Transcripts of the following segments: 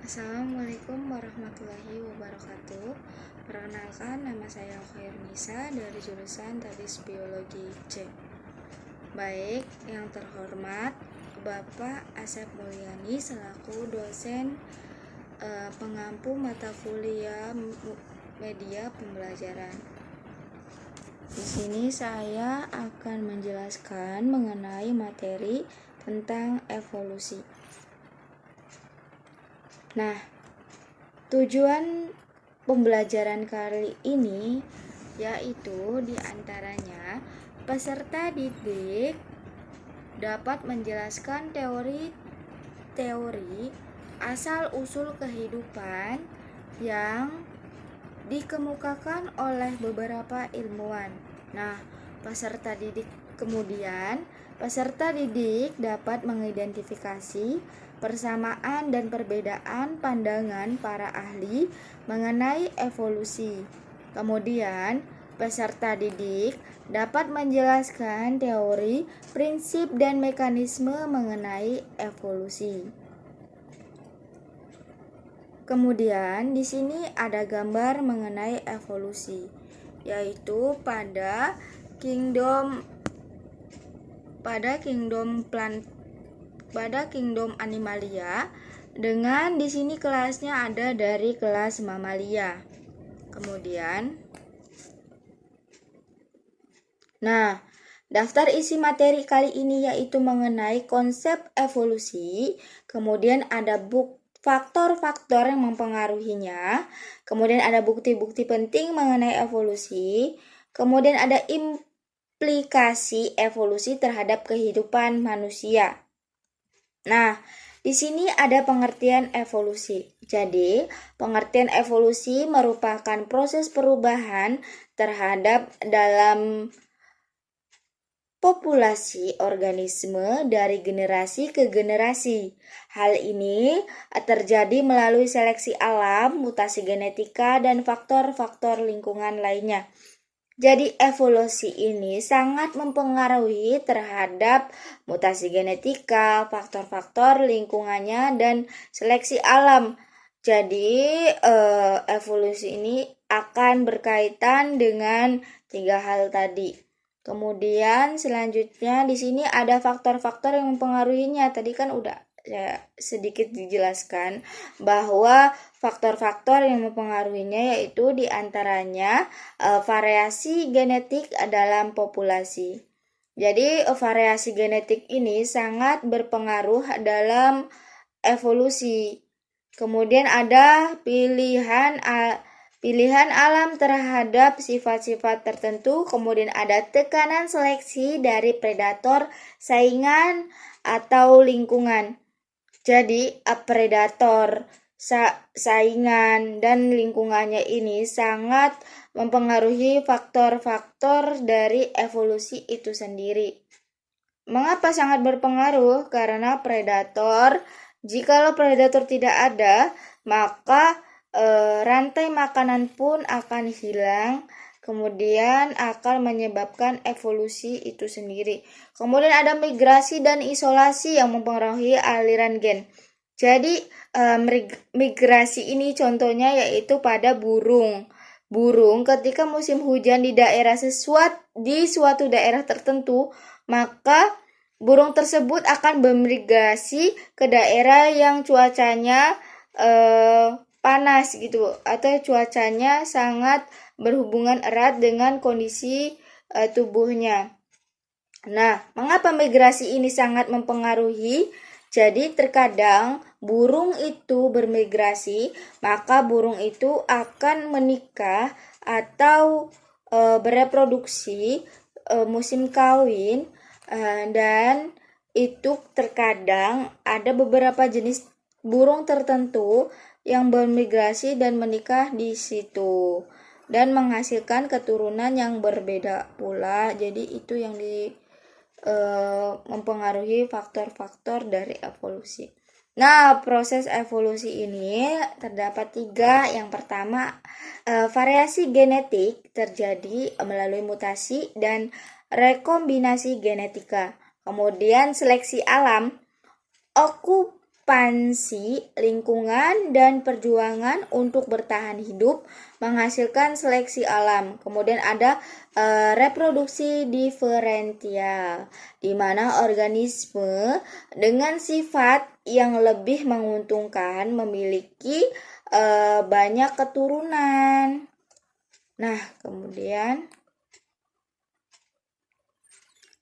Assalamualaikum warahmatullahi wabarakatuh. Perkenalkan, nama saya Khairnisa dari jurusan Teknik Biologi C. Baik, yang terhormat Bapak Asep Mulyani selaku dosen pengampu mata kuliah media pembelajaran. Di sini saya akan menjelaskan mengenai materi tentang evolusi. Nah, tujuan pembelajaran kali ini yaitu diantaranya peserta didik dapat menjelaskan teori asal-usul kehidupan yang dikemukakan oleh beberapa ilmuwan. Nah, peserta didik dapat mengidentifikasi persamaan dan perbedaan pandangan para ahli mengenai evolusi. Kemudian, peserta didik dapat menjelaskan teori, prinsip, dan mekanisme mengenai evolusi. Kemudian di sini ada gambar mengenai evolusi, yaitu pada kingdom Animalia, dengan di sini kelasnya ada dari kelas Mamalia. Kemudian, daftar isi materi kali ini yaitu mengenai konsep evolusi. Kemudian ada faktor-faktor yang mempengaruhinya. Kemudian ada bukti-bukti penting mengenai evolusi. Kemudian ada implikasi evolusi terhadap kehidupan manusia. Nah, di sini ada pengertian evolusi. Jadi, pengertian evolusi merupakan proses perubahan terhadap dalam populasi organisme dari generasi ke generasi. Hal ini terjadi melalui seleksi alam, mutasi genetika, dan faktor-faktor lingkungan lainnya. Jadi evolusi ini sangat mempengaruhi terhadap mutasi genetika, faktor-faktor lingkungannya, dan seleksi alam. Jadi evolusi ini akan berkaitan dengan 3 hal tadi. Kemudian selanjutnya di sini ada faktor-faktor yang mempengaruhinya. Tadi kan udah sedikit dijelaskan bahwa faktor-faktor yang mempengaruhinya yaitu diantaranya variasi genetik dalam populasi. Jadi variasi genetik ini sangat berpengaruh dalam evolusi. Kemudian ada pilihan alam terhadap sifat-sifat tertentu. Kemudian ada tekanan seleksi dari predator, saingan, atau lingkungan. Jadi predator, saingan, dan lingkungannya ini sangat mempengaruhi faktor-faktor dari evolusi itu sendiri. Mengapa sangat berpengaruh? Karena jikalau predator tidak ada, maka rantai makanan pun akan hilang, kemudian akan menyebabkan evolusi itu sendiri. Kemudian ada migrasi dan isolasi yang mempengaruhi aliran gen. Jadi migrasi ini contohnya yaitu pada burung. Burung ketika musim hujan di suatu daerah tertentu, maka burung tersebut akan bermigrasi ke daerah yang cuacanya panas gitu, atau cuacanya sangat berhubungan erat dengan kondisi tubuhnya. Nah, mengapa migrasi ini sangat mempengaruhi? Jadi terkadang burung itu bermigrasi, maka burung itu akan menikah atau bereproduksi musim kawin, dan itu terkadang ada beberapa jenis burung tertentu yang bermigrasi dan menikah di situ dan menghasilkan keturunan yang berbeda pula. Jadi itu yang mempengaruhi faktor-faktor dari evolusi. Nah, proses evolusi ini terdapat 3. Yang pertama, variasi genetik terjadi melalui mutasi dan rekombinasi genetika. Kemudian seleksi alam, ekspansi lingkungan dan perjuangan untuk bertahan hidup menghasilkan seleksi alam. Kemudian ada reproduksi diferensial, di mana organisme dengan sifat yang lebih menguntungkan memiliki banyak keturunan. Nah, kemudian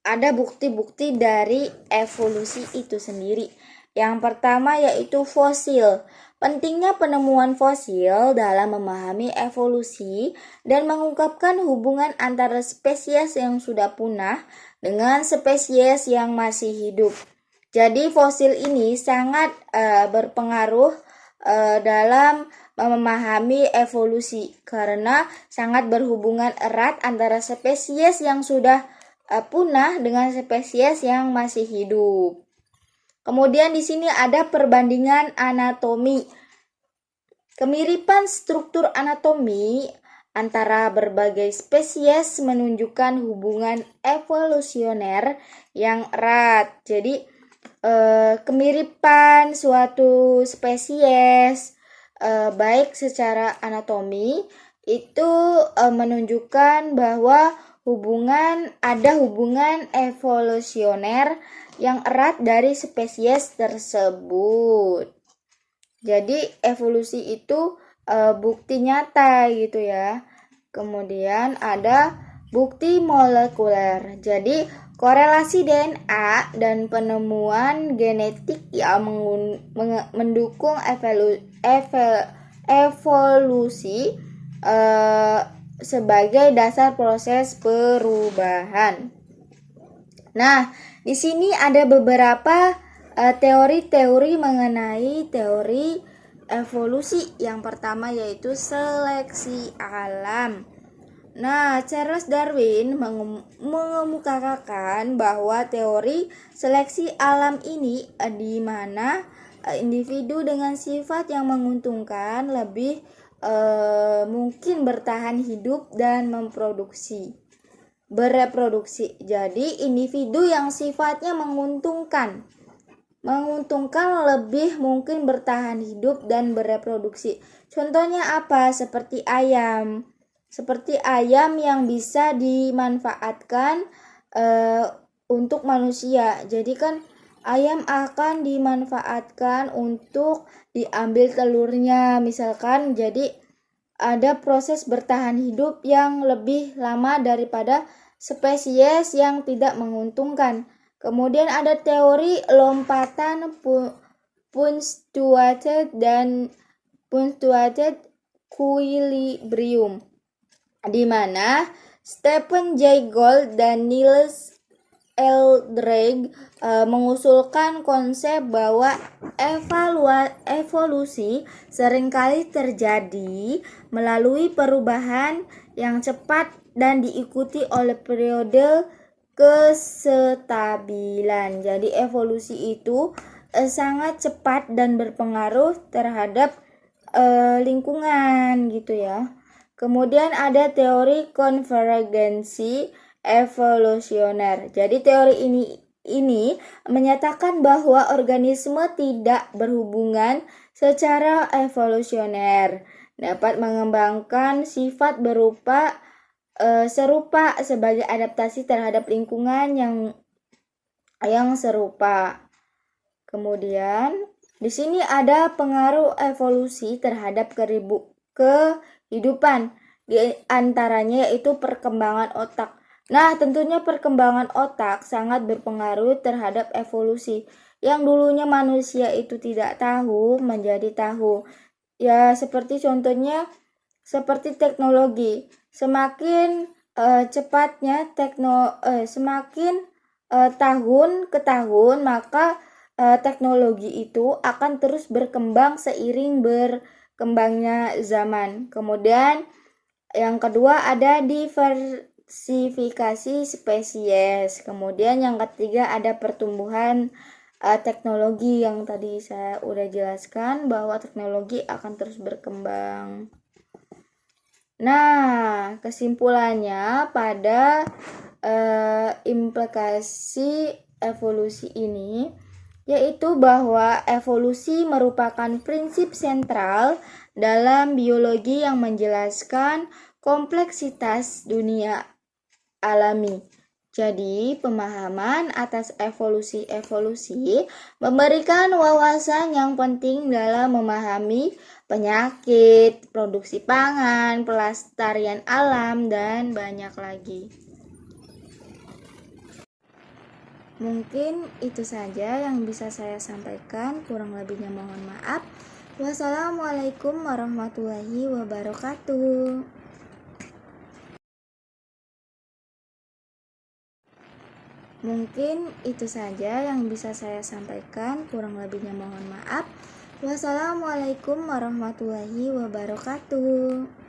ada bukti-bukti dari evolusi itu sendiri. Yang pertama yaitu fosil. Pentingnya penemuan fosil dalam memahami evolusi dan mengungkapkan hubungan antara spesies yang sudah punah dengan spesies yang masih hidup. Jadi fosil ini sangat berpengaruh dalam memahami evolusi karena sangat berhubungan erat antara spesies yang sudah punah dengan spesies yang masih hidup. Kemudian di sini ada perbandingan anatomi. Kemiripan struktur anatomi antara berbagai spesies menunjukkan hubungan evolusioner yang erat. Jadi kemiripan suatu spesies baik secara anatomi itu menunjukkan bahwa ada hubungan evolusioner yang erat dari spesies tersebut. Jadi evolusi itu bukti nyata gitu ya. Kemudian ada bukti molekuler. Jadi korelasi DNA dan penemuan genetik yang mendukung evolusi sebagai dasar proses perubahan. Nah, di sini ada beberapa teori-teori mengenai teori evolusi. Yang pertama yaitu seleksi alam. Nah, Charles Darwin mengemukakan bahwa teori seleksi alam ini di mana individu dengan sifat yang menguntungkan lebih mungkin bertahan hidup dan bereproduksi. Jadi individu yang sifatnya menguntungkan lebih mungkin bertahan hidup dan bereproduksi. Contohnya apa? Seperti ayam yang bisa dimanfaatkan untuk manusia. Jadi kan ayam akan dimanfaatkan untuk diambil telurnya misalkan. Jadi ada proses bertahan hidup yang lebih lama daripada spesies yang tidak menguntungkan. Kemudian ada teori lompatan punctuated equilibrium, di mana Stephen Jay Gould dan Niels Eldredge mengusulkan konsep bahwa evolusi seringkali terjadi melalui perubahan yang cepat dan diikuti oleh periode kestabilan. Jadi evolusi itu sangat cepat dan berpengaruh terhadap lingkungan gitu ya. Kemudian ada teori konvergensi evolusioner. Jadi teori ini menyatakan bahwa organisme tidak berhubungan secara evolusioner, dapat mengembangkan sifat serupa sebagai adaptasi terhadap lingkungan yang serupa. Kemudian di sini ada pengaruh evolusi terhadap kehidupan, di antaranya yaitu perkembangan otak. Nah, tentunya perkembangan otak sangat berpengaruh terhadap evolusi. Yang dulunya manusia itu tidak tahu menjadi tahu. Ya, seperti contohnya seperti teknologi. Semakin cepatnya semakin tahun ke tahun, maka teknologi itu akan terus berkembang seiring berkembangnya zaman. Kemudian yang kedua ada diversifikasi spesies. Kemudian yang ketiga ada pertumbuhan teknologi, yang tadi saya udah jelaskan bahwa teknologi akan terus berkembang. Nah, kesimpulannya pada implikasi evolusi ini yaitu bahwa evolusi merupakan prinsip sentral dalam biologi yang menjelaskan kompleksitas dunia alami. Jadi, pemahaman atas evolusi-evolusi memberikan wawasan yang penting dalam memahami penyakit, produksi pangan, pelestarian alam, dan banyak lagi. Mungkin itu saja yang bisa saya sampaikan, kurang lebihnya mohon maaf. Wassalamualaikum warahmatullahi wabarakatuh. Mungkin itu saja yang bisa saya sampaikan, kurang lebihnya mohon maaf. Wassalamualaikum warahmatullahi wabarakatuh.